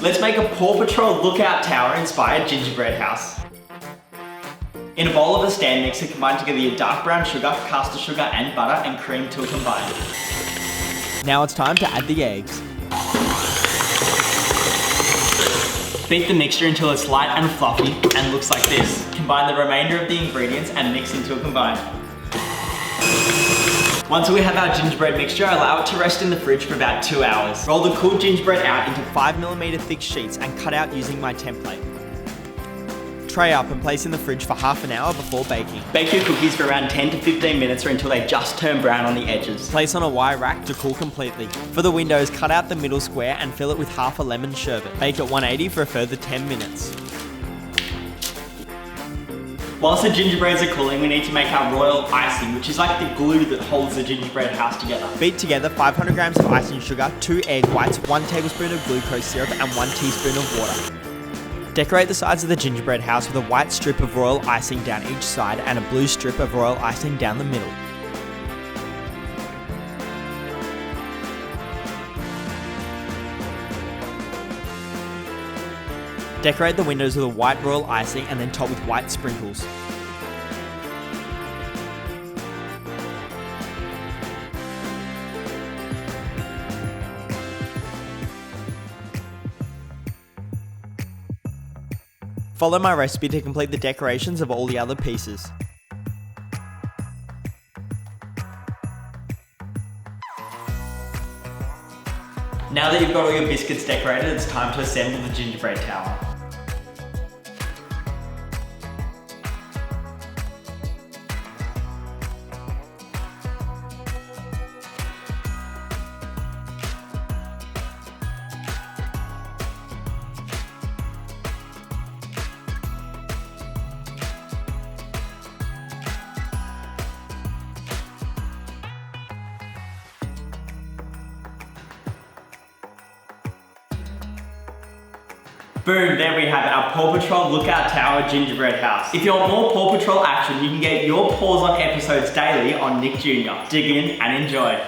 Let's make a Paw Patrol lookout tower inspired gingerbread house. In a bowl of a stand mixer, combine together your dark brown sugar, caster sugar and butter and cream till combined. Now it's time to add the eggs. Beat the mixture until it's light and fluffy and looks like this. Combine the remainder of the ingredients and mix until combined. Once we have our gingerbread mixture, allow it to rest in the fridge for about 2 hours. Roll the cooled gingerbread out into 5mm thick sheets and cut out using my template. Tray up and place in the fridge for half an hour before baking. Bake your cookies for around 10 to 15 minutes or until they just turn brown on the edges. Place on a wire rack to cool completely. For the windows, cut out the middle square and fill it with half a lemon sherbet. Bake at 180 for a further 10 minutes. Whilst the gingerbreads are cooling, we need to make our royal icing, which is like the glue that holds the gingerbread house together. Beat together 500 grams of icing sugar, 2 egg whites, 1 tablespoon of glucose syrup and 1 teaspoon of water. Decorate the sides of the gingerbread house with a white strip of royal icing down each side and a blue strip of royal icing down the middle. Decorate the windows with a white royal icing and then top with white sprinkles. Follow my recipe to complete the decorations of all the other pieces. Now that you've got all your biscuits decorated, it's time to assemble the gingerbread tower. Boom, there we have it, our Paw Patrol Lookout Tower gingerbread house. If you want more Paw Patrol action, you can get your paws on episodes daily on Nick Jr. Dig in and enjoy.